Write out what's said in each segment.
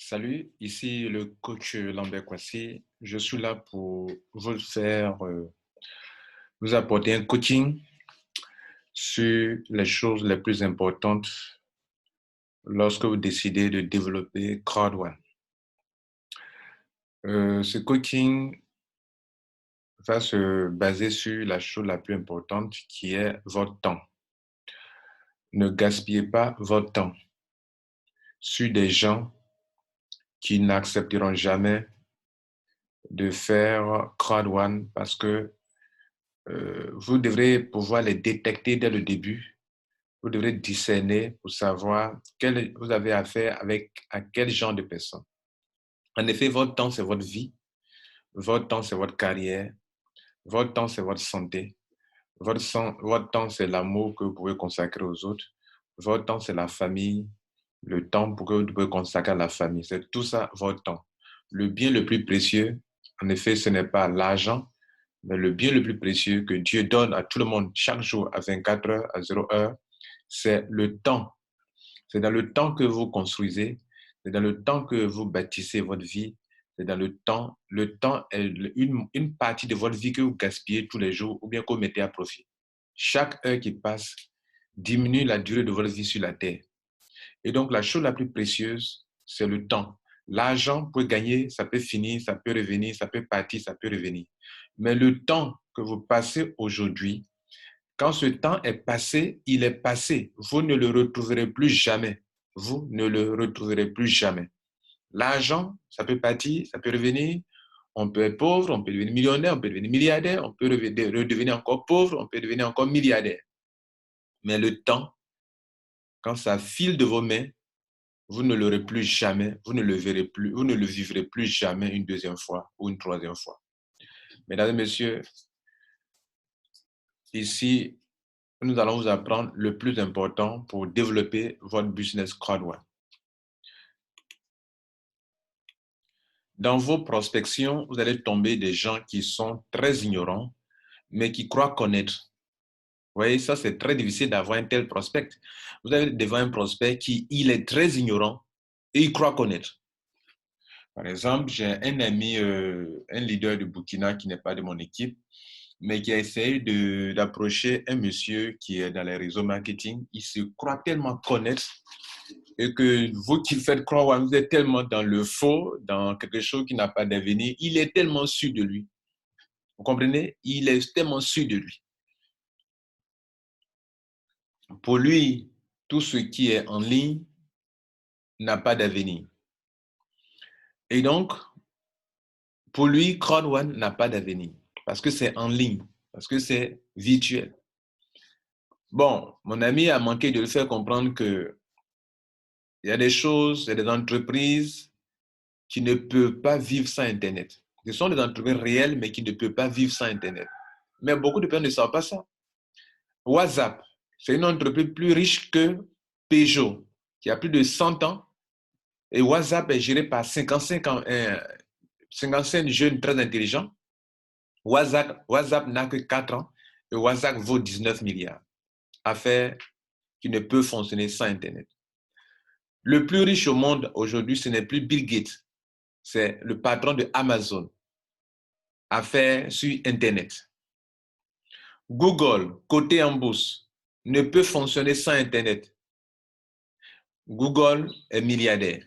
Salut, ici le coach Lambert Kwasi. Je suis là pour vous faire, vous apporter un coaching sur les choses les plus importantes lorsque vous décidez de développer Crowd1. Ce coaching va se baser sur la chose la plus importante qui est votre temps. Ne gaspillez pas votre temps sur des gens qui n'accepteront jamais de faire Crowd1 parce que vous devrez pouvoir les détecter dès le début. Vous devrez discerner pour savoir vous avez affaire à quel genre de personne. En effet, votre temps, c'est votre vie. Votre temps, c'est votre carrière. Votre temps, c'est votre santé. Votre temps, c'est l'amour que vous pouvez consacrer aux autres. Votre temps, c'est la famille. Le temps que vous pouvez consacrer à la famille. C'est tout ça, votre temps. Le bien le plus précieux, en effet, ce n'est pas l'argent, mais le bien le plus précieux que Dieu donne à tout le monde chaque jour à 24 heures, à 0 heure, c'est le temps. C'est dans le temps que vous construisez, c'est dans le temps que vous bâtissez votre vie, c'est dans le temps. Le temps est une partie de votre vie que vous gaspillez tous les jours ou bien que vous mettez à profit. Chaque heure qui passe diminue la durée de votre vie sur la terre. Et donc, la chose la plus précieuse, c'est le temps. L'argent peut gagner, ça peut finir, ça peut revenir, ça peut partir, ça peut revenir. Mais le temps que vous passez aujourd'hui, quand ce temps est passé, il est passé. Vous ne le retrouverez plus jamais. Vous ne le retrouverez plus jamais. L'argent, ça peut partir, ça peut revenir. On peut être pauvre, on peut devenir millionnaire, on peut devenir milliardaire, on peut redevenir encore pauvre, on peut devenir encore milliardaire. Mais le temps, quand ça file de vos mains, vous ne l'aurez plus jamais, vous ne le verrez plus, vous ne le vivrez plus jamais une deuxième fois ou une troisième fois. Mesdames et messieurs, ici, nous allons vous apprendre le plus important pour développer votre business Crowd1. Dans vos prospections, vous allez tomber des gens qui sont très ignorants, mais qui croient connaître. Vous voyez, ça, c'est très difficile d'avoir un tel prospect. Vous avez devant un prospect il est très ignorant et il croit connaître. Par exemple, j'ai un ami, un leader de Burkina qui n'est pas de mon équipe, mais qui a essayé d'approcher un monsieur qui est dans les réseaux marketing. Il se croit tellement connaître et que vous qui faites croire, vous êtes tellement dans le faux, dans quelque chose qui n'a pas d'avenir. Il est tellement sûr de lui. Vous comprenez? Il est tellement sûr de lui. Pour lui, tout ce qui est en ligne n'a pas d'avenir. Et donc, pour lui, Crowd1 n'a pas d'avenir parce que c'est en ligne, parce que c'est virtuel. Bon, mon ami a manqué de le faire comprendre que il y a des choses, il y a des entreprises qui ne peuvent pas vivre sans Internet. Ce sont des entreprises réelles, mais qui ne peuvent pas vivre sans Internet. Mais beaucoup de personnes ne savent pas ça. WhatsApp, c'est une entreprise plus riche que Peugeot, qui a plus de 100 ans. Et WhatsApp est géré par 55 jeunes très intelligents. WhatsApp n'a que 4 ans et WhatsApp vaut 19 milliards. Affaire qui ne peut fonctionner sans Internet. Le plus riche au monde aujourd'hui, ce n'est plus Bill Gates, c'est le patron de Amazon. Affaire sur Internet. Google, coté en bourse, ne peut fonctionner sans Internet. Google est milliardaire.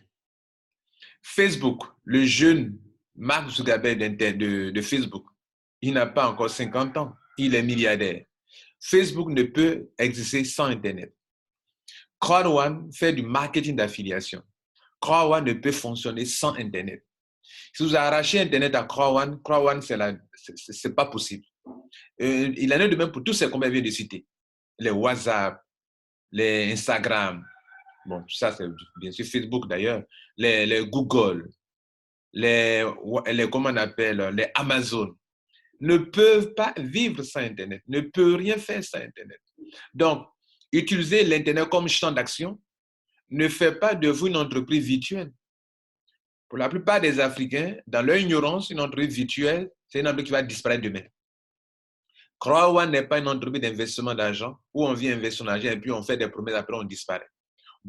Facebook, le jeune Mark Zuckerberg de Facebook, il n'a pas encore 50 ans, il est milliardaire. Facebook ne peut exister sans Internet. Crowd1 fait du marketing d'affiliation. Crowd1 ne peut fonctionner sans Internet. Si vous arrachez Internet à Crowd1, c'est pas possible. Il en est de même pour tous ces qu'on vient de citer. Les WhatsApp, les Instagram, bon, ça c'est bien sûr Facebook d'ailleurs, les Google, comment on appelle, les Amazon, ne peuvent pas vivre sans Internet, ne peuvent rien faire sans Internet. Donc, utiliser l'Internet comme champ d'action ne fait pas de vous une entreprise virtuelle. Pour la plupart des Africains, dans leur ignorance, une entreprise virtuelle, c'est une entreprise qui va disparaître demain. Crowd1 n'est pas une entreprise d'investissement d'argent où on vient investir son argent et puis on fait des promesses, après on disparaît.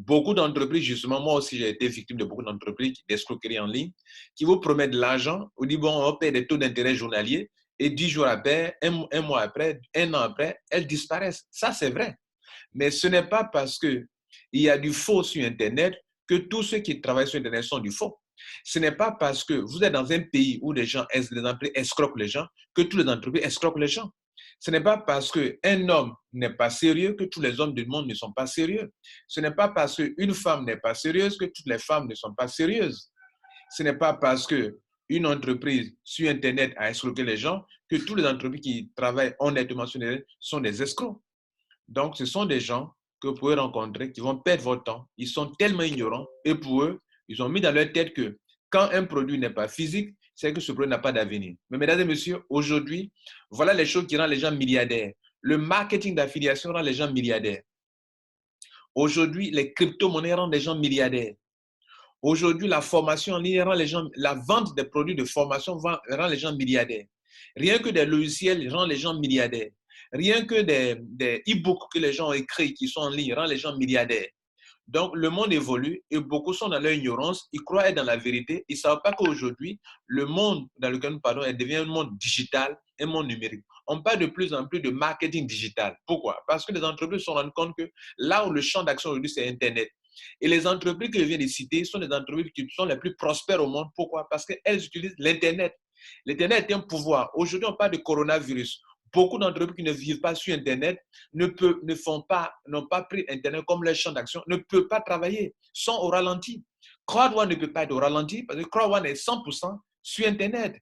Beaucoup d'entreprises, justement, moi aussi j'ai été victime de beaucoup d'entreprises d'escroquerie en ligne qui vous promettent de l'argent, on dit bon, on paie des taux d'intérêt journaliers et 10 jours après, un mois après, un an après, elles disparaissent. Ça, c'est vrai. Mais ce n'est pas parce qu'il y a du faux sur Internet que tous ceux qui travaillent sur Internet sont du faux. Ce n'est pas parce que vous êtes dans un pays où les entreprises escroquent les gens que toutes les entreprises escroquent les gens. Ce n'est pas parce qu'un homme n'est pas sérieux que tous les hommes du monde ne sont pas sérieux. Ce n'est pas parce qu'une femme n'est pas sérieuse que toutes les femmes ne sont pas sérieuses. Ce n'est pas parce qu'une entreprise sur Internet a escroqué les gens que toutes les entreprises qui travaillent honnêtement sur Internet sont des escrocs. Donc, ce sont des gens que vous pouvez rencontrer qui vont perdre votre temps. Ils sont tellement ignorants et pour eux, ils ont mis dans leur tête que quand un produit n'est pas physique, c'est que ce produit n'a pas d'avenir. Mais mesdames et messieurs, aujourd'hui, voilà les choses qui rendent les gens milliardaires. Le marketing d'affiliation rend les gens milliardaires. Aujourd'hui, les crypto-monnaies rendent les gens milliardaires. Aujourd'hui, la formation en ligne rend les gens, la vente des produits de formation rend les gens milliardaires. Rien que des logiciels rend les gens milliardaires. Rien que des e-books que les gens ont écrits qui sont en ligne rend les gens milliardaires. Donc, le monde évolue et beaucoup sont dans leur ignorance. Ils croient être dans la vérité. Ils ne savent pas qu'aujourd'hui, le monde dans lequel nous parlons devient un monde digital, un monde numérique. On parle de plus en plus de marketing digital. Pourquoi? Parce que les entreprises se sont rendues compte que là où le champ d'action aujourd'hui, c'est Internet. Et les entreprises que je viens de citer sont des entreprises qui sont les plus prospères au monde. Pourquoi? Parce qu'elles utilisent l'Internet. L'Internet est un pouvoir. Aujourd'hui, on parle de coronavirus. Beaucoup d'entreprises qui ne vivent pas sur Internet n'ont pas pris Internet comme leur champ d'action, ne peuvent pas travailler, sont au ralenti. Crowd1 ne peut pas être au ralenti parce que Crowd1 est 100% sur Internet.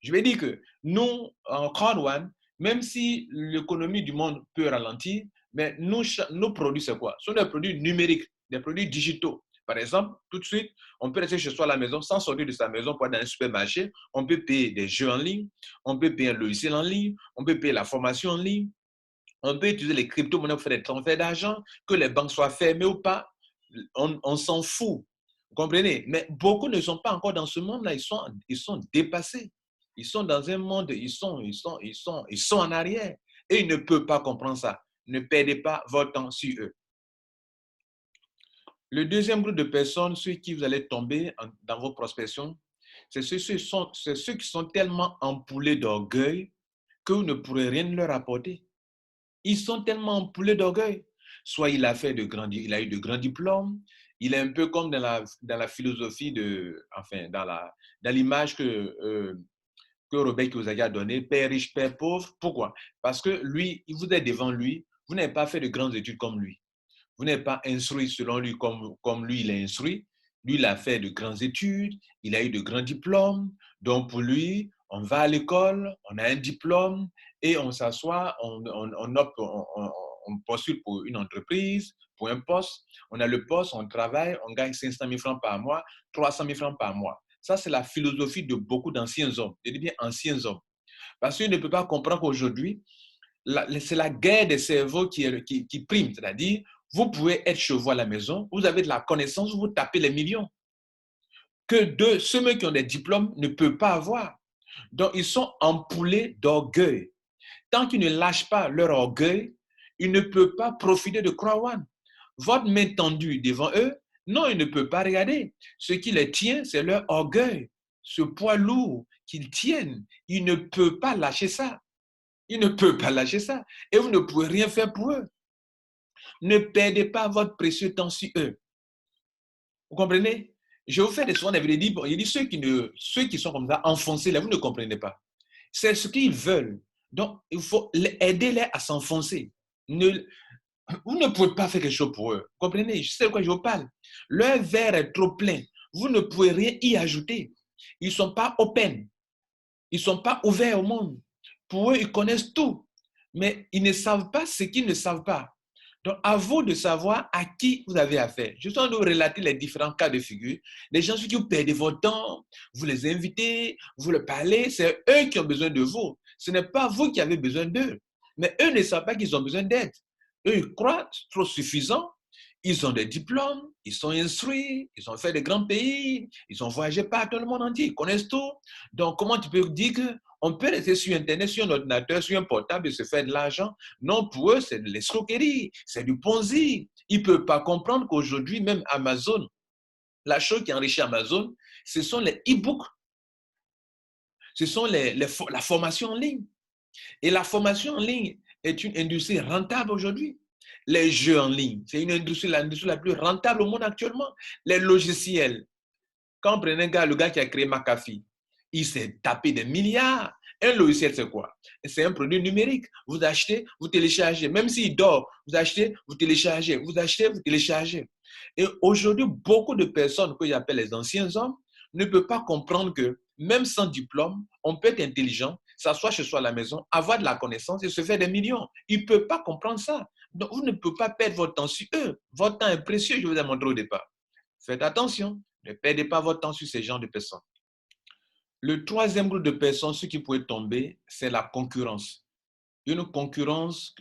Je vais dire que nous, en Crowd1, même si l'économie du monde peut ralentir, mais nos produits, c'est quoi? Ce sont des produits numériques, des produits digitaux. Par exemple, tout de suite, on peut rester chez soi à la maison sans sortir de sa maison pour aller dans un supermarché. On peut payer des jeux en ligne, on peut payer un logiciel en ligne, on peut payer la formation en ligne, on peut utiliser les crypto-monnaies pour faire des transferts d'argent, que les banques soient fermées ou pas. On s'en fout. Vous comprenez? Mais beaucoup ne sont pas encore dans ce monde-là. Ils sont dépassés. Ils sont dans un monde, ils sont en arrière. Et ils ne peuvent pas comprendre ça. Ne perdez pas votre temps sur eux. Le deuxième groupe de personnes sur qui vous allez tomber dans vos prospections, c'est ceux qui sont tellement empoulés d'orgueil que vous ne pourrez rien leur apporter. Ils sont tellement empoulés d'orgueil. Soit il a eu de grands diplômes, il est un peu comme dans la philosophie dans l'image que Robert Kiyosaki a donnée, père riche, père pauvre. Pourquoi? Parce que lui, vous êtes devant lui, vous n'avez pas fait de grandes études comme lui. Vous n'êtes pas instruit selon lui comme lui, il est instruit. Lui, il a fait de grandes études, il a eu de grands diplômes. Donc, pour lui, on va à l'école, on a un diplôme et on s'assoit, on postule pour une entreprise, pour un poste. On a le poste, on travaille, on gagne 500 000 francs par mois, 300 000 francs par mois. Ça, c'est la philosophie de beaucoup d'anciens hommes. Je dis bien anciens hommes. Parce qu'ils ne peuvent pas comprendre qu'aujourd'hui, c'est la guerre des cerveaux qui prime. C'est-à-dire, vous pouvez être chez vous à la maison, vous avez de la connaissance, vous tapez les millions. Que ceux qui ont des diplômes ne peuvent pas avoir. Donc, ils sont empoulés d'orgueil. Tant qu'ils ne lâchent pas leur orgueil, ils ne peuvent pas profiter de Crowd1. Votre main tendue devant eux, non, ils ne peuvent pas regarder. Ce qui les tient, c'est leur orgueil. Ce poids lourd qu'ils tiennent, ils ne peuvent pas lâcher ça. Ils ne peuvent pas lâcher ça. Et vous ne pouvez rien faire pour eux. Ne perdez pas votre précieux temps sur eux. Vous comprenez? Je vous fais souvent des vidéos. Il dit ceux qui sont comme ça, enfoncés là, vous ne comprenez pas. C'est ce qu'ils veulent. Donc, il faut aider-les à s'enfoncer. Vous ne pouvez pas faire quelque chose pour eux. Vous comprenez? Je sais de quoi je vous parle. Leur verre est trop plein. Vous ne pouvez rien y ajouter. Ils ne sont pas open. Ils ne sont pas ouverts au monde. Pour eux, ils connaissent tout. Mais ils ne savent pas ce qu'ils ne savent pas. Donc, à vous de savoir à qui vous avez affaire. Je suis en train de relater les différents cas de figure. Les gens sur qui vous perdez votre temps, vous les invitez, vous leur parlez, c'est eux qui ont besoin de vous. Ce n'est pas vous qui avez besoin d'eux. Mais eux ne savent pas qu'ils ont besoin d'aide. Eux, ils croient trop suffisant. Ils ont des diplômes, ils sont instruits, ils ont fait de grands pays, ils ont voyagé partout dans le monde entier, ils connaissent tout. Donc, comment tu peux dire qu'on peut rester sur Internet, sur un ordinateur, sur un portable et se faire de l'argent? Non, pour eux, c'est de l'escroquerie, c'est du Ponzi. Il ne peut pas comprendre qu'aujourd'hui, même Amazon, la chose qui enrichit Amazon, ce sont les e-books, ce sont la formation en ligne. Et la formation en ligne est une industrie rentable aujourd'hui. Les jeux en ligne, c'est l'industrie la plus rentable au monde actuellement. Les logiciels, quand on prenait le gars qui a créé McAfee, il s'est tapé des milliards. Un logiciel, c'est quoi? C'est un produit numérique. Vous achetez, vous téléchargez. Même s'il dort, vous achetez, vous téléchargez. Vous achetez, vous téléchargez. Et aujourd'hui, beaucoup de personnes que j'appelle les anciens hommes ne peuvent pas comprendre que même sans diplôme, on peut être intelligent, s'asseoir chez soi à la maison, avoir de la connaissance et se faire des millions. Ils ne peuvent pas comprendre ça. Donc, vous ne pouvez pas perdre votre temps sur eux. Votre temps est précieux, je vous ai montré au départ. Faites attention. Ne perdez pas votre temps sur ces genres de personnes. Le troisième groupe de personnes, ce qui pourrait tomber, c'est la concurrence. Une concurrence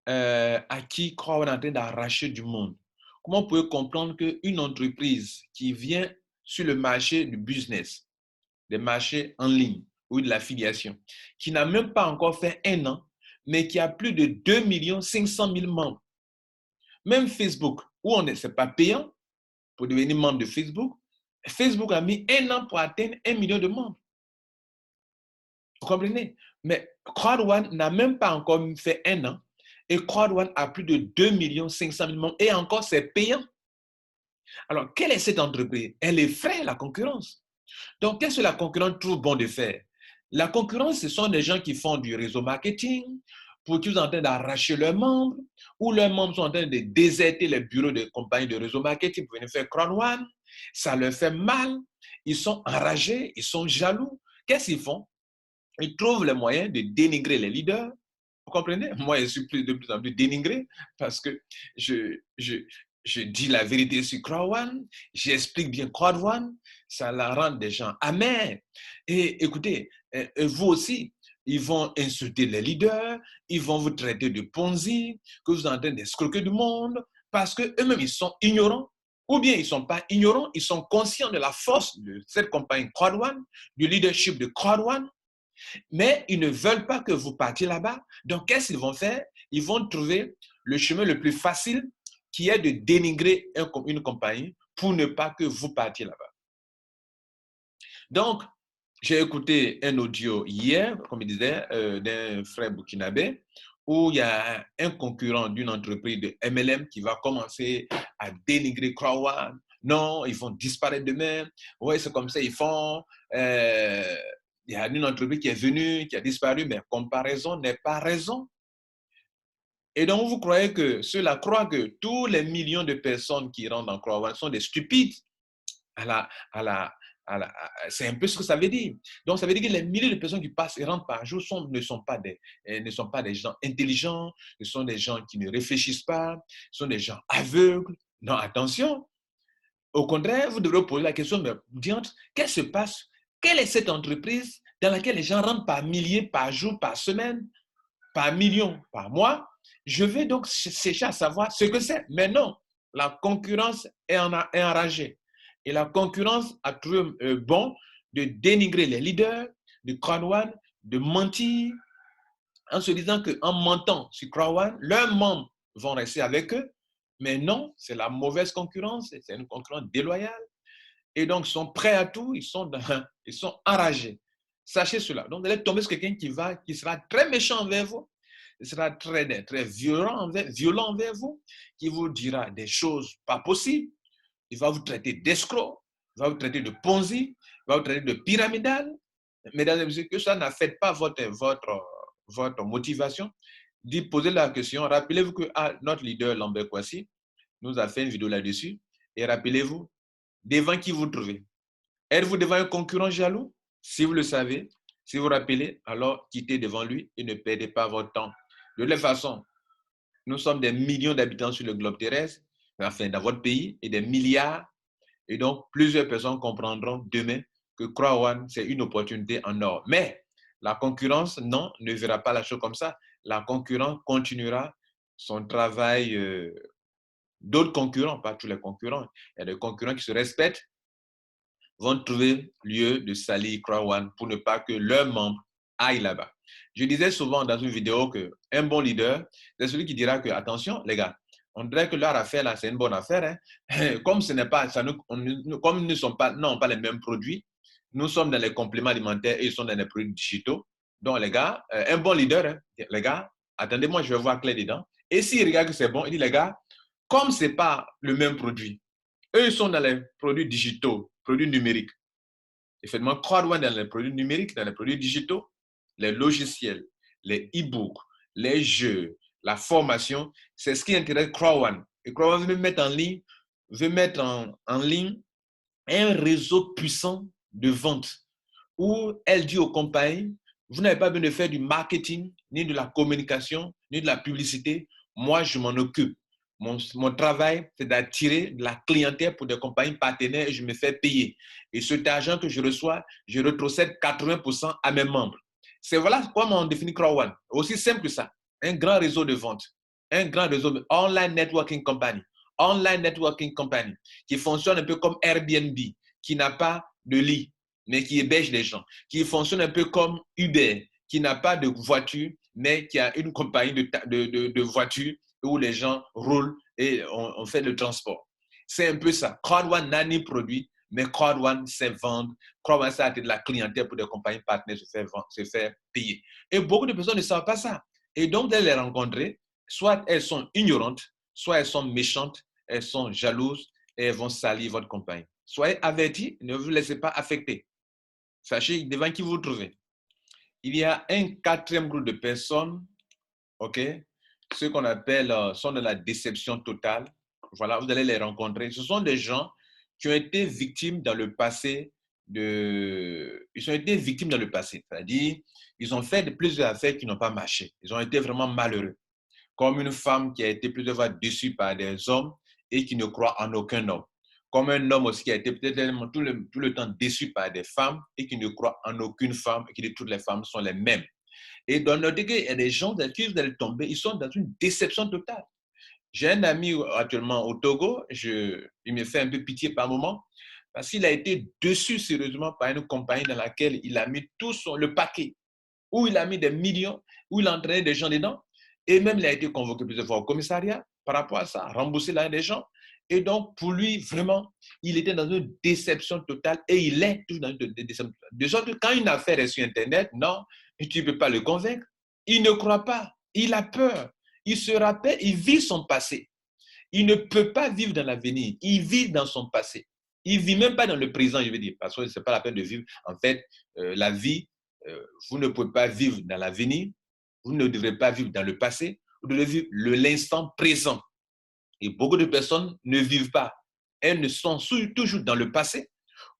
à qui croit on est en train d'arracher du monde. Comment vous pouvez comprendre qu'une entreprise qui vient sur le marché du business, des marchés en ligne ou de l'affiliation, qui n'a même pas encore fait 1 an, mais qui a plus de 2 500 000 membres. Même Facebook, où on n'est pas payant pour devenir membre de Facebook, Facebook a mis 1 an pour atteindre 1 million de membres. Vous comprenez? Mais Crowd1 n'a même pas encore fait 1 an et Crowd1 a plus de 2 500 000 membres et encore c'est payant. Alors, quelle est cette entreprise? Elle effraie la concurrence. Donc, qu'est-ce que la concurrence trouve bon de faire? La concurrence, ce sont des gens qui font du réseau marketing, pour qui sont en train d'arracher leurs membres, ou leurs membres sont en train de déserter les bureaux de compagnies de réseau marketing pour venir faire Crowd1. Ça leur fait mal, ils sont enragés, ils sont jaloux. Qu'est-ce qu'ils font? Ils trouvent les moyens de dénigrer les leaders. Vous comprenez? Moi, je suis de plus en plus dénigré parce que je dis la vérité sur Crowd1, j'explique bien Crowd1, ça la rend des gens amers. Et écoutez, vous aussi, ils vont insulter les leaders, ils vont vous traiter de Ponzi, que vous êtes en train d'escroquer du monde, parce qu'eux-mêmes, ils sont ignorants. Ou bien ils ne sont pas ignorants, ils sont conscients de la force de cette compagnie Crowd1, du leadership de Crowd1, mais ils ne veulent pas que vous partiez là-bas. Donc, qu'est-ce qu'ils vont faire? Ils vont trouver le chemin le plus facile qui est de dénigrer une compagnie pour ne pas que vous partiez là-bas. Donc, j'ai écouté un audio hier, comme il disait, d'un frère burkinabé, où il y a un concurrent d'une entreprise de MLM qui va commencer à dénigrer Crowd1. Non, ils vont disparaître demain. Oui, c'est comme ça, ils font. Il y a une entreprise qui est venue, qui a disparu, mais comparaison n'est pas raison. Et donc, vous croyez que ceux-là croient que tous les millions de personnes qui rentrent dans Crowd1 sont des stupides c'est un peu ce que ça veut dire. Donc, ça veut dire que les milliers de personnes qui passent et rentrent par jour ne sont pas des gens intelligents, ce sont des gens qui ne réfléchissent pas, ce sont des gens aveugles. Non, attention. Au contraire, vous devrez poser la question, mais diantre, qu'est-ce qui se passe? Quelle est cette entreprise dans laquelle les gens rentrent par milliers, par jour, par semaine, par millions, par mois? Je vais donc chercher à savoir ce que c'est. Mais non, la concurrence est enragée. Et la concurrence a trouvé bon de dénigrer les leaders de Crowd1, de mentir, en se disant qu'en mentant sur Crowd1, leurs membres vont rester avec eux. Mais non, c'est la mauvaise concurrence, c'est une concurrence déloyale. Et donc, ils sont prêts à tout, ils sont enragés. Sachez cela. Donc, vous allez tomber sur quelqu'un qui sera très méchant envers vous, il sera très violent envers vous, qui vous dira des choses pas possibles. Il va vous traiter d'escroc, il va vous traiter de Ponzi, il va vous traiter de pyramidal. Mesdames et messieurs, que ça n'affecte pas votre motivation. Posez la question. Rappelez-vous que notre leader Lambert Kouassi nous a fait une vidéo là-dessus. Et rappelez-vous, devant qui vous trouvez? Êtes-vous devant un concurrent jaloux? Si vous le savez, si vous vous rappelez, alors quittez devant lui et ne perdez pas votre temps. De toute façon, nous sommes des millions d'habitants sur le globe terrestre, enfin dans votre pays, et des milliards. Et donc, plusieurs personnes comprendront demain que Crowd1, c'est une opportunité en or. Mais la concurrence, non, ne verra pas la chose comme ça. La concurrence continuera son travail. D'autres concurrents, pas tous les concurrents, il y a des concurrents qui se respectent, vont trouver lieu de salir Crowd1 pour ne pas que leurs membres aillent là-bas. Je disais souvent dans une vidéo qu'un bon leader, c'est celui qui dira que, attention les gars, On dirait que leur affaire, là, c'est une bonne affaire. Hein. Comme ce n'est pas, comme nous ne sommes pas, non, pas les mêmes produits, nous sommes dans les compléments alimentaires et ils sont dans les produits digitaux. Donc, les gars, un bon leader, hein, les gars, attendez-moi, je vais voir clair dedans. Et s'il regarde que c'est bon, il dit, les gars, comme ce n'est pas le même produit, eux, ils sont dans les produits digitaux, produits numériques. Effectivement, Crowd1 dans les produits numériques, dans les produits digitaux, les logiciels, les e-books, les jeux, la formation, c'est ce qui intéresse Crowd1. Et Crowd1 veut mettre en ligne un réseau puissant de vente où elle dit aux compagnies, vous n'avez pas besoin de faire du marketing, ni de la communication, ni de la publicité. Moi, je m'en occupe. Mon travail, c'est d'attirer de la clientèle pour des compagnies partenaires et je me fais payer. Et cet argent que je reçois, je retrocède 80% à mes membres. C'est voilà comment on définit Crowd1. Aussi simple que ça. Un grand réseau de vente. Un grand réseau de online networking company. Online networking company qui fonctionne un peu comme Airbnb, qui n'a pas de lit, mais qui héberge les gens, qui fonctionne un peu comme Uber, qui n'a pas de voiture, mais qui a une compagnie de voitures où les gens roulent et on fait le transport. C'est un peu ça. Crowd1 n'a ni produit, mais Crowd1 sait vendre. Crowd1 sait attirer de la clientèle pour des compagnies partenaires se faire payer. Et beaucoup de personnes ne savent pas ça. Et donc, dès les rencontrer, soit elles sont ignorantes, soit elles sont méchantes, elles sont jalouses et elles vont salir votre compagnie. Soyez avertis, ne vous laissez pas affecter. Sachez devant qui vous vous trouvez. Il y a un quatrième groupe de personnes, ok, ceux qu'on appelle sont de la déception totale. Voilà, vous allez les rencontrer. Ce sont des gens qui ont été victimes dans le passé ils ont été victimes dans le passé, c'est-à-dire ils ont fait plusieurs affaires qui n'ont pas marché. Ils ont été vraiment malheureux. Comme une femme qui a été plusieurs fois déçue par des hommes et qui ne croit en aucun homme. Comme un homme aussi qui a été peut-être tout le temps déçu par des femmes et qui ne croit en aucune femme et qui dit que toutes les femmes sont les mêmes. Et dans notre cas, il y a des gens dans qui vous allez tomber, ils sont dans une déception totale. J'ai un ami actuellement au Togo, il me fait un peu pitié par moment, parce qu'il a été déçu sérieusement par une compagnie dans laquelle il a mis tout le paquet, où il a mis des millions, où il a entraîné des gens dedans, et même il a été convoqué plusieurs fois au commissariat par rapport à ça, rembourser l'argent des gens. Et donc, pour lui, vraiment, il était dans une déception totale et il est toujours dans une déception totale. De sorte que quand une affaire est sur Internet, non, tu ne peux pas le convaincre. Il ne croit pas, il a peur, il se rappelle, il vit son passé. Il ne peut pas vivre dans l'avenir, il vit dans son passé. Il ne vit même pas dans le présent, je veux dire, parce que ce n'est pas la peine de vivre. En fait, la vie, vous ne pouvez pas vivre dans l'avenir, vous ne devrez pas vivre dans le passé, vous devez vivre l'instant présent. Et beaucoup de personnes ne vivent pas. Elles ne sont toujours dans le passé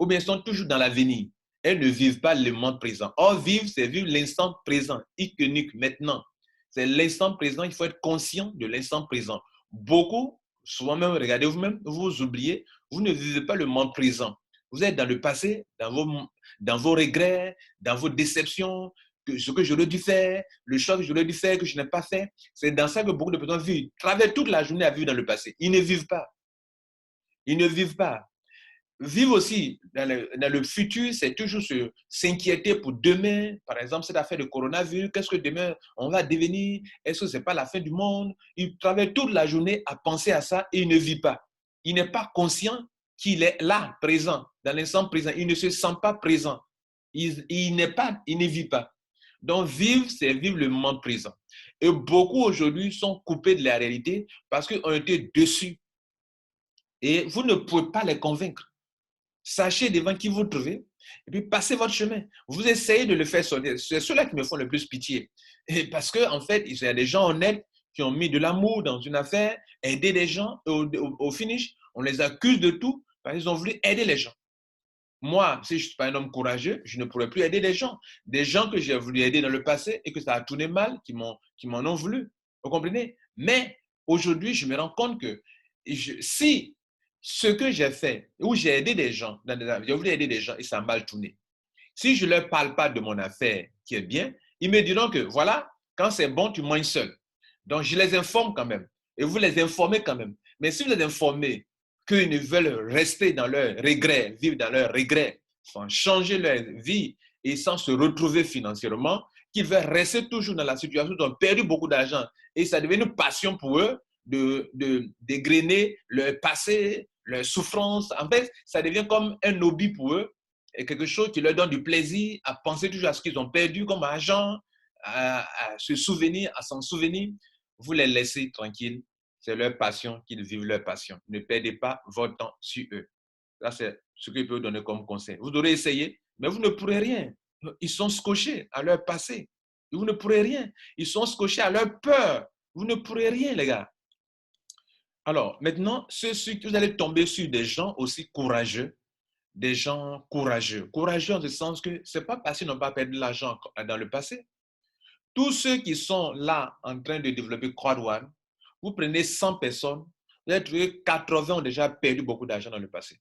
ou bien sont toujours dans l'avenir. Elles ne vivent pas le moment présent. Or, vivre, c'est vivre l'instant présent, iconique, maintenant. C'est l'instant présent, il faut être conscient de l'instant présent. Beaucoup, souvent même, regardez vous-même, vous oubliez, vous ne vivez pas le moment présent. Vous êtes dans le passé, dans vos regrets, dans vos déceptions, ce que j'aurais dû faire, le choix que j'aurais dû faire, que je n'ai pas fait. C'est dans ça que beaucoup de personnes vivent. Ils travaillent toute la journée à vivre dans le passé. Ils ne vivent pas. Ils ne vivent pas. Vivre aussi dans le futur, c'est toujours s'inquiéter pour demain. Par exemple, cette affaire de coronavirus, qu'est-ce que demain on va devenir? Est-ce que ce n'est pas la fin du monde? Il travaille toute la journée à penser à ça et il ne vit pas. Il n'est pas conscient qu'il est là, présent, dans l'instant présent. Il ne se sent pas présent. Il ne vit pas. Donc, vivre, c'est vivre le moment présent. Et beaucoup aujourd'hui sont coupés de la réalité parce qu'ils ont été déçus. Et vous ne pouvez pas les convaincre. Sachez devant qui vous trouvez et puis passez votre chemin. Vous essayez de le faire sortir. C'est ceux-là qui me font le plus pitié. Et parce qu'en fait, il y a des gens honnêtes qui ont mis de l'amour dans une affaire, aider les gens. Au finish, on les accuse de tout parce qu'ils ont voulu aider les gens. Moi, si je ne suis pas un homme courageux, je ne pourrais plus aider des gens. Des gens que j'ai voulu aider dans le passé et que ça a tourné mal, qui m'en ont voulu. Vous comprenez? Mais aujourd'hui, je me rends compte que si ce que j'ai fait, où j'ai aidé des gens, j'ai voulu aider des gens et ça a mal tourné, si je ne leur parle pas de mon affaire qui est bien, ils me diront que voilà, quand c'est bon, tu manges seul. Donc, je les informe quand même. Et vous les informez quand même. Mais si vous les informez qu'ils ne veulent rester dans leur regret, vivre dans leur regret, sans changer leur vie et sans se retrouver financièrement, qu'ils veulent rester toujours dans la situation où ils ont perdu beaucoup d'argent et ça devient une passion pour eux, dégrainer leur passé, leur souffrance. En fait, ça devient comme un hobby pour eux, et quelque chose qui leur donne du plaisir à penser toujours à ce qu'ils ont perdu comme argent, à se souvenir, à s'en souvenir. Vous les laissez tranquilles. C'est leur passion, qu'ils vivent leur passion. Ne perdez pas votre temps sur eux. Là, c'est ce que je peux vous donner comme conseil. Vous aurez essayé, mais vous ne pourrez rien. Ils sont scotchés à leur passé. Vous ne pourrez rien. Ils sont scotchés à leur peur. Vous ne pourrez rien, les gars. Alors, maintenant, vous allez tomber sur des gens aussi courageux, des gens courageux. Courageux en ce sens que ce n'est pas parce qu'ils n'ont pas perdu de l'argent dans le passé. Tous ceux qui sont là en train de développer Crowd1, vous prenez 100 personnes, vous allez trouver que 80 ont déjà perdu beaucoup d'argent dans le passé.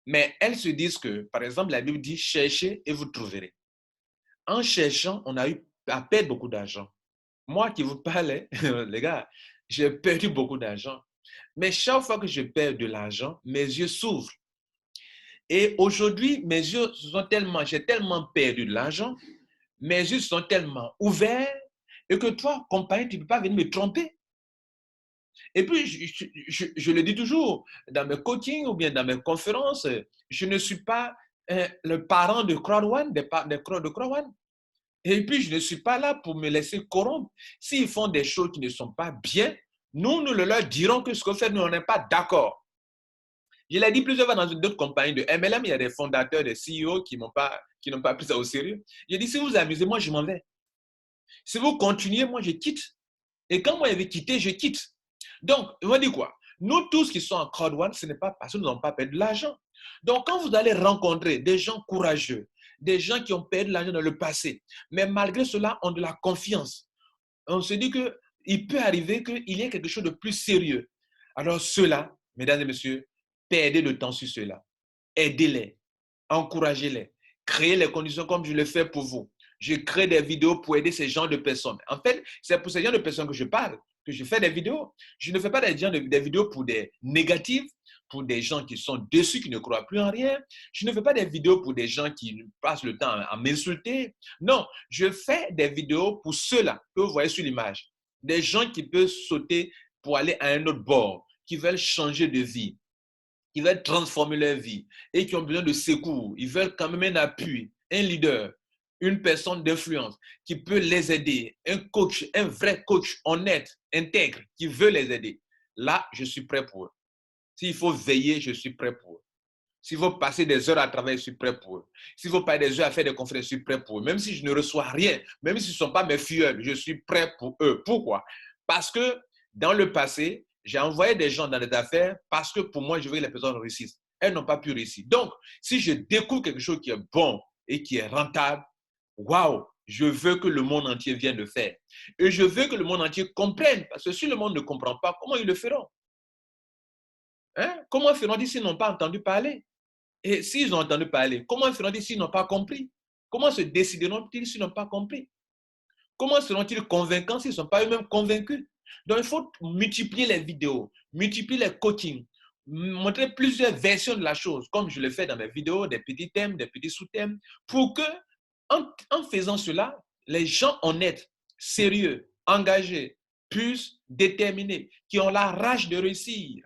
Mais elles se disent que, par exemple, la Bible dit, cherchez et vous trouverez. En cherchant, on a eu à perdre beaucoup d'argent. Moi qui vous parlais, les gars, j'ai perdu beaucoup d'argent. Mais chaque fois que je perds de l'argent, mes yeux s'ouvrent. Et aujourd'hui, mes yeux sont tellement, j'ai tellement perdu de l'argent, mes yeux sont tellement ouverts, et que toi, compagnie, tu ne peux pas venir me tromper. Et puis, je le dis toujours, dans mes coachings ou bien dans mes conférences, je ne suis pas le parent de Crowd1, de Crowd1. Et puis, je ne suis pas là pour me laisser corrompre. S'ils font des choses qui ne sont pas bien, nous leur dirons que ce qu'on fait, nous, on n'est pas d'accord. Je l'ai dit plusieurs fois dans d'autres compagnies de MLM, il y a des fondateurs, des CEO qui n'ont pas pris ça au sérieux. J'ai dit, si vous amusez, moi, je m'en vais. Si vous continuez, moi, je quitte. Et quand moi, je vais quitter, je quitte. Donc, on va dire quoi? Nous tous qui sommes en Crowd1, ce n'est pas parce que nous n'avons pas perdu de l'argent. Donc, quand vous allez rencontrer des gens courageux, des gens qui ont perdu de l'argent dans le passé, mais malgré cela, ont de la confiance, on se dit qu'il peut arriver qu'il y ait quelque chose de plus sérieux. Alors, ceux-là, mesdames et messieurs, perdez le temps sur ceux-là. Aidez-les, encouragez-les, créez les conditions comme je le fais pour vous. Je crée des vidéos pour aider ces genres de personnes. En fait, c'est pour ces genres de personnes que je parle, que je fais des vidéos. Je ne fais pas des vidéos pour des négatifs, pour des gens qui sont déçus, qui ne croient plus en rien. Je ne fais pas des vidéos pour des gens qui passent le temps à m'insulter. Non, je fais des vidéos pour ceux-là que vous voyez sur l'image. Des gens qui peuvent sauter pour aller à un autre bord, qui veulent changer de vie, qui veulent transformer leur vie et qui ont besoin de secours. Ils veulent quand même un appui, un leader, une personne d'influence qui peut les aider, un coach, un vrai coach honnête, intègre, qui veut les aider. Là, je suis prêt pour eux. S'il faut veiller, je suis prêt pour eux. S'il faut passer des heures à travailler, je suis prêt pour eux. S'il faut passer des heures à faire des conférences, je suis prêt pour eux. Même si je ne reçois rien, même si ce ne sont pas mes filleuls, je suis prêt pour eux. Pourquoi? Parce que dans le passé, j'ai envoyé des gens dans les affaires parce que pour moi, je veux que les personnes réussissent. Elles n'ont pas pu réussir. Donc, si je découvre quelque chose qui est bon et qui est rentable, waouh, je veux que le monde entier vienne le faire. Et je veux que le monde entier comprenne. Parce que si le monde ne comprend pas, comment ils le feront? Hein? Comment feront-ils s'ils n'ont pas entendu parler? Et s'ils ont entendu parler, comment feront-ils s'ils n'ont pas compris? Comment se décideront-ils s'ils n'ont pas compris? Comment seront-ils convaincants s'ils ne sont pas eux-mêmes convaincus? Donc, il faut multiplier les vidéos, multiplier les coachings, montrer plusieurs versions de la chose, comme je le fais dans mes vidéos, des petits thèmes, des petits sous-thèmes, pour que, en faisant cela, les gens honnêtes, sérieux, engagés, puissent déterminer, qui ont la rage de réussir,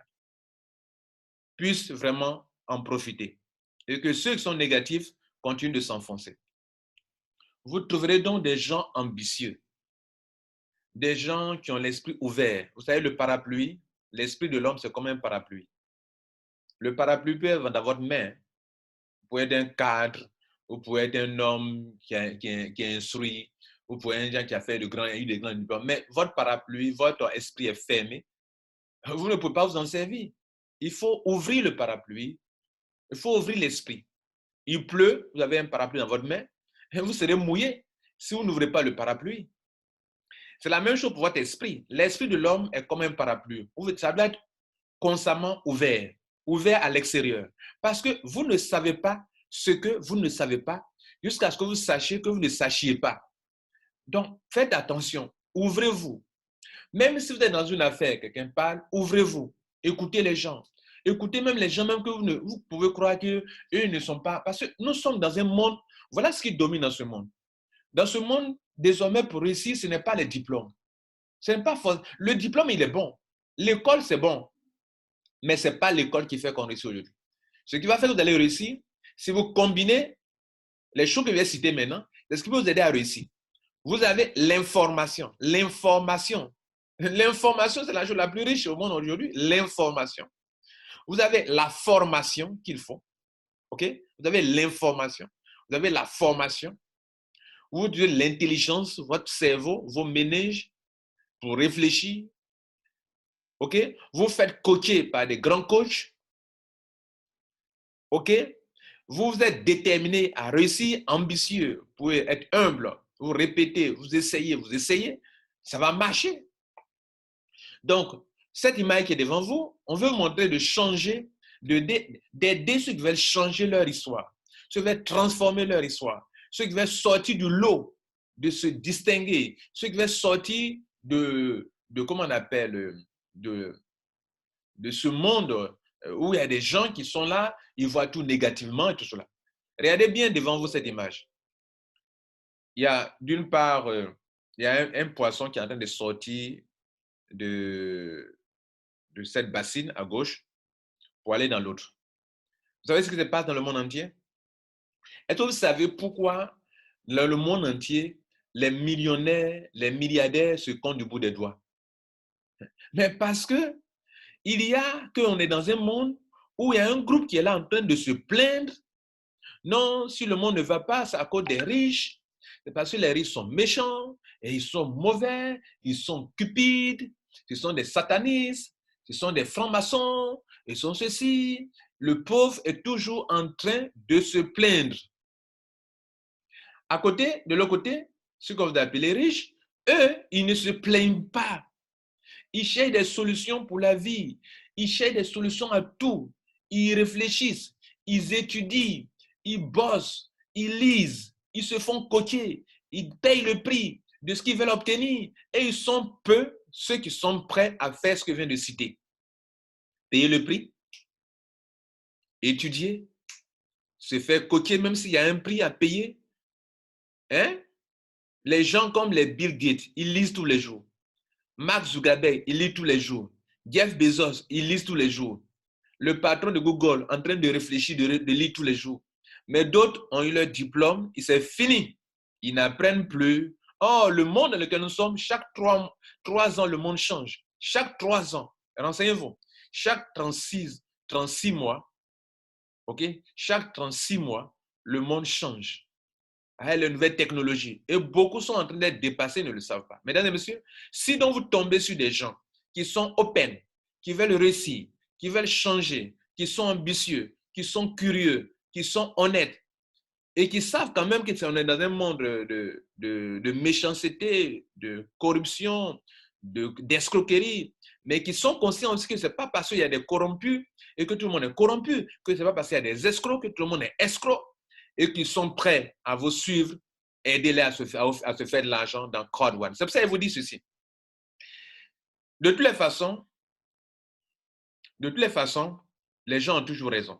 puissent vraiment en profiter. Et que ceux qui sont négatifs continuent de s'enfoncer. Vous trouverez donc des gens ambitieux, des gens qui ont l'esprit ouvert. Vous savez, le parapluie, l'esprit de l'homme, c'est comme un parapluie. Le parapluie peut être dans votre main. Vous pouvez être un cadre, vous pouvez être un homme qui est instruit, vous pouvez être un gens qui a fait eu des grands diplômes. Mais votre parapluie, votre esprit est fermé. Vous ne pouvez pas vous en servir. Il faut ouvrir le parapluie. Il faut ouvrir l'esprit. Il pleut, vous avez un parapluie dans votre main, et vous serez mouillé si vous n'ouvrez pas le parapluie. C'est la même chose pour votre esprit. L'esprit de l'homme est comme un parapluie. Ça doit être constamment ouvert, ouvert à l'extérieur. Parce que vous ne savez pas ce que vous ne savez pas jusqu'à ce que vous sachiez que vous ne sachiez pas. Donc, faites attention, ouvrez-vous. Même si vous êtes dans une affaire, quelqu'un parle, ouvrez-vous. Écoutez les gens. Écoutez même les gens, même que vous pouvez croire qu'eux ne sont pas... Parce que nous sommes dans un monde, voilà ce qui domine dans ce monde. Dans ce monde, désormais, pour réussir, ce n'est pas les diplômes. Ce n'est pas faux. Le diplôme, il est bon. L'école, c'est bon, mais ce n'est pas l'école qui fait qu'on réussit aujourd'hui. Ce qui va faire que vous allez réussir, si vous combinez les choses que je vais citer maintenant, c'est ce qui peut vous aider à réussir. Vous avez l'information. L'information. L'information, c'est la chose la plus riche au monde aujourd'hui. L'information. Vous avez la formation qu'il faut. OK? Vous avez l'information. Vous avez la formation. Vous avez l'intelligence, votre cerveau, vos ménages pour réfléchir. OK? Vous faites coacher par des grands coachs. OK? Vous êtes déterminé à réussir, ambitieux. Vous pouvez être humble. Vous répétez, vous essayez. Ça va marcher. Donc, cette image qui est devant vous, on veut montrer de changer, d'aider ceux qui veulent changer leur histoire, ceux qui veulent transformer leur histoire, ceux qui veulent sortir du lot, de se distinguer, ceux qui veulent sortir comment on appelle, de ce monde où il y a des gens qui sont là, ils voient tout négativement et tout cela. Regardez bien devant vous cette image. Il y a d'une part, il y a un poisson qui est en train de sortir de cette bassine à gauche pour aller dans l'autre. Vous savez ce qui se passe dans le monde entier? Est-ce que vous savez pourquoi dans le monde entier, les millionnaires, les milliardaires se comptent du bout des doigts? Mais parce que qu'on est dans un monde où il y a un groupe qui est là en train de se plaindre. Non, si le monde ne va pas, c'est à cause des riches. C'est parce que les riches sont méchants et ils sont mauvais, ils sont cupides, ils sont des satanistes, ils sont des francs-maçons, ils sont ceci. Le pauvre est toujours en train de se plaindre. À côté, de l'autre côté, ceux que vous appelez les riches, eux, ils ne se plaignent pas. Ils cherchent des solutions pour la vie. Ils cherchent des solutions à tout. Ils réfléchissent, ils étudient, ils bossent, ils lisent, ils se font coacher, ils payent le prix de ce qu'ils veulent obtenir. Et ils sont peu ceux qui sont prêts à faire ce que je viens de citer. Payer le prix, étudier, se faire coacher même s'il y a un prix à payer. Hein? Les gens comme les Bill Gates, ils lisent tous les jours. Mark Zuckerberg, il lit tous les jours. Jeff Bezos, il lit tous les jours. Le patron de Google, en train de réfléchir, de lire tous les jours. Mais d'autres ont eu leur diplôme, et c'est fini. Ils n'apprennent plus. Oh, le monde dans lequel nous sommes, chaque 3 ans, le monde change. Chaque 3 ans, renseignez-vous, chaque 36 mois, ok, chaque 36 mois, le monde change. Avec les nouvelles technologies. Et beaucoup sont en train d'être dépassés, ils ne le savent pas. Mesdames et messieurs, si donc vous tombez sur des gens qui sont open, qui veulent réussir, qui veulent changer, qui sont ambitieux, qui sont curieux, qui sont honnêtes, et qui savent quand même qu'on est dans un monde de méchanceté, de corruption, d'escroquerie, mais qui sont conscients aussi que ce n'est pas parce qu'il y a des corrompus et que tout le monde est corrompu, que ce n'est pas parce qu'il y a des escrocs que tout le monde est escroc, et qui sont prêts à vous suivre, aider-les à se faire de l'argent dans Crowd One. C'est pour ça que je vous dis ceci. De toutes les façons, les gens ont toujours raison.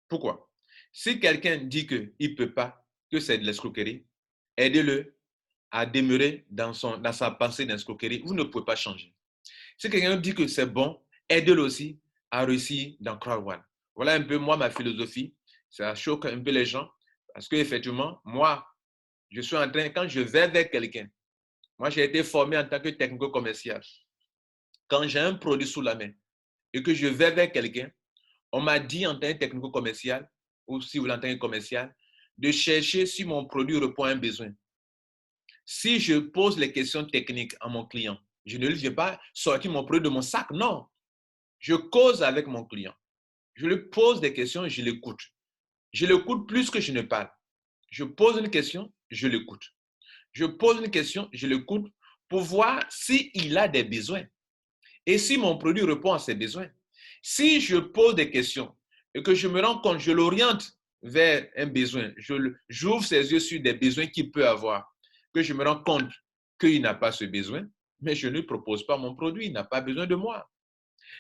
Pourquoi? Si quelqu'un dit qu'il ne peut pas, que c'est de l'escroquerie, aidez-le à demeurer dans sa pensée d'escroquerie. Vous ne pouvez pas changer. Si quelqu'un dit que c'est bon, aidez-le aussi à réussir dans Crowd One. Voilà un peu moi, ma philosophie. Ça choque un peu les gens parce qu'effectivement, moi, je suis en train, quand je vais vers quelqu'un, moi j'ai été formé en tant que technico-commercial. Quand j'ai un produit sous la main et que je vais vers quelqu'un, on m'a dit en tant que technico-commercial, ou si vous voulez en tant que commercial, de chercher si mon produit répond à un besoin. Si je pose les questions techniques à mon client, je ne lui fais pas sortir mon produit de mon sac, non. Je cause avec mon client. Je lui pose des questions et je l'écoute. Je l'écoute plus que je ne parle. Je pose une question, je l'écoute. Je pose une question, je l'écoute pour voir s'il a des besoins et si mon produit répond à ses besoins. Si je pose des questions et que je me rends compte, je l'oriente vers un besoin, j'ouvre ses yeux sur des besoins qu'il peut avoir, que je me rends compte qu'il n'a pas ce besoin, mais je ne lui propose pas mon produit, il n'a pas besoin de moi.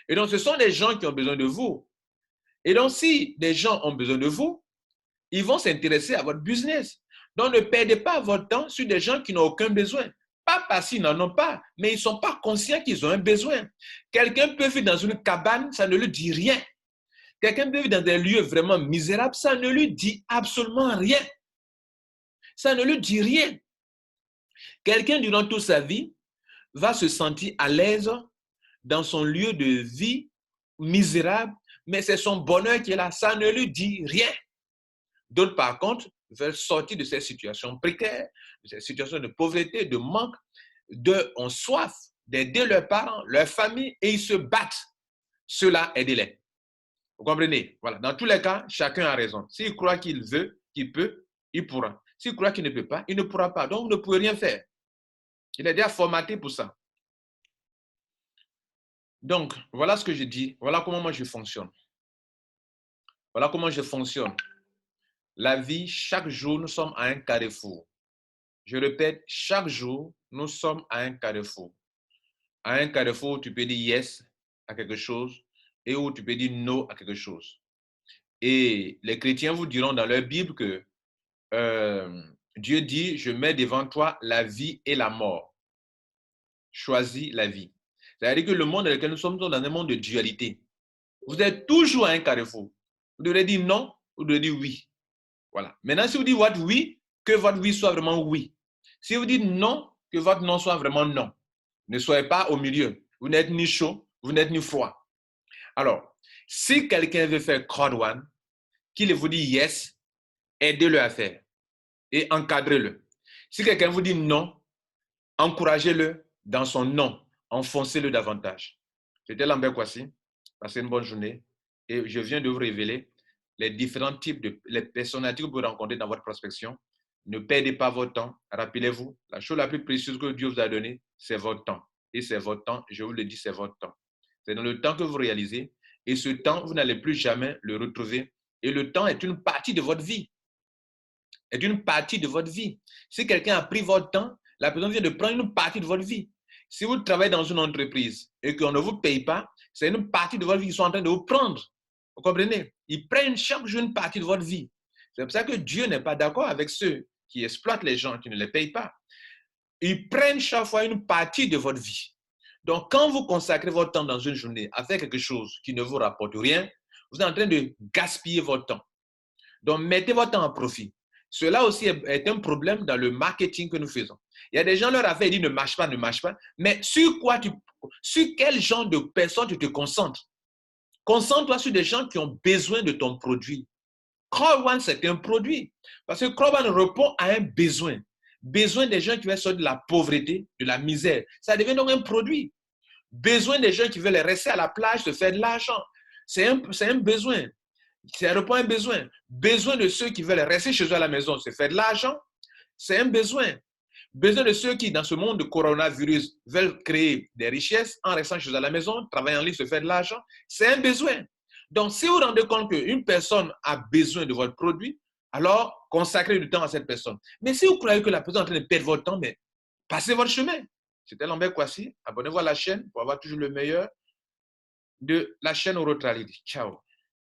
Et donc, ce sont des gens qui ont besoin de vous. Et donc, si des gens ont besoin de vous, ils vont s'intéresser à votre business. Donc, ne perdez pas votre temps sur des gens qui n'ont aucun besoin. Pas parce qu'ils n'en ont pas, mais ils ne sont pas conscients qu'ils ont un besoin. Quelqu'un peut vivre dans une cabane, ça ne lui dit rien. Quelqu'un peut vivre dans des lieux vraiment misérables, ça ne lui dit absolument rien. Ça ne lui dit rien. Quelqu'un, durant toute sa vie, va se sentir à l'aise dans son lieu de vie misérable, mais c'est son bonheur qui est là. Ça ne lui dit rien. D'autres, par contre, veulent sortir de ces situations précaires, de ces situations de pauvreté, de manque, ont soif d'aider leurs parents, leur famille, et ils se battent. Ceux-là, aidez-les. Vous comprenez? Voilà. Dans tous les cas, chacun a raison. S'il croit qu'il veut, qu'il peut, il pourra. S'il croit qu'il ne peut pas, il ne pourra pas. Donc, vous ne pouvez rien faire. Il est déjà formaté pour ça. Donc, voilà ce que je dis. Voilà comment moi je fonctionne. Voilà comment je fonctionne. La vie, chaque jour, nous sommes à un carrefour. Je répète, chaque jour, nous sommes à un carrefour. À un carrefour, tu peux dire yes à quelque chose et où tu peux dire non à quelque chose. Et les chrétiens vous diront dans leur Bible que Dieu dit, je mets devant toi la vie et la mort. Choisis la vie. C'est-à-dire que le monde dans lequel nous sommes dans un monde de dualité. Vous êtes toujours à un carrefour. Vous devrez dire non, vous devrez dire oui. Voilà. Maintenant, si vous dites votre oui, que votre oui soit vraiment oui. Si vous dites non, que votre non soit vraiment non. Ne soyez pas au milieu. Vous n'êtes ni chaud, vous n'êtes ni froid. Alors, si quelqu'un veut faire crowd one, qu'il vous dit yes, aidez-le à faire et encadrez-le. Si quelqu'un vous dit non, encouragez-le dans son non, enfoncez-le davantage. C'était Lambert Kwasi. Passez une bonne journée et je viens de vous révéler les différents types les personnalités que vous pouvez rencontrer dans votre prospection. Ne perdez pas votre temps. Rappelez-vous, la chose la plus précieuse que Dieu vous a donnée, c'est votre temps. Et c'est votre temps, je vous le dis, c'est votre temps. C'est dans le temps que vous réalisez. Et ce temps, vous n'allez plus jamais le retrouver. Et le temps est une partie de votre vie. Est une partie de votre vie. Si quelqu'un a pris votre temps, la personne vient de prendre une partie de votre vie. Si vous travaillez dans une entreprise et qu'on ne vous paye pas, c'est une partie de votre vie qu'ils sont en train de vous prendre. Vous comprenez? Ils prennent chaque jour une partie de votre vie. C'est pour ça que Dieu n'est pas d'accord avec ceux qui exploitent les gens, qui ne les payent pas. Ils prennent chaque fois une partie de votre vie. Donc, quand vous consacrez votre temps dans une journée à faire quelque chose qui ne vous rapporte rien, vous êtes en train de gaspiller votre temps. Donc, mettez votre temps à profit. Cela aussi est un problème dans le marketing que nous faisons. Il y a des gens, leur affaire dit ne marche pas, mais sur quel genre de personnes tu te concentres? Concentre-toi sur des gens qui ont besoin de ton produit. Crowd One, c'est un produit. Parce que Crowd One répond à un besoin. Besoin des gens qui veulent sortir de la pauvreté, de la misère. Ça devient donc un produit. Besoin des gens qui veulent rester à la plage, se faire de l'argent. C'est un besoin. Ça répond à un besoin. Besoin de ceux qui veulent rester chez eux à la maison, se faire de l'argent. C'est un besoin. Besoin de ceux qui, dans ce monde de coronavirus, veulent créer des richesses en restant chez eux à la maison, travailler en ligne, se faire de l'argent. C'est un besoin. Donc, si vous vous rendez compte qu'une personne a besoin de votre produit, alors consacrez du temps à cette personne. Mais si vous croyez que la personne est en train de perdre votre temps, mais passez votre chemin. C'était Lambert Kwasi. Abonnez-vous à la chaîne pour avoir toujours le meilleur de la chaîne Orotralidi. Ciao.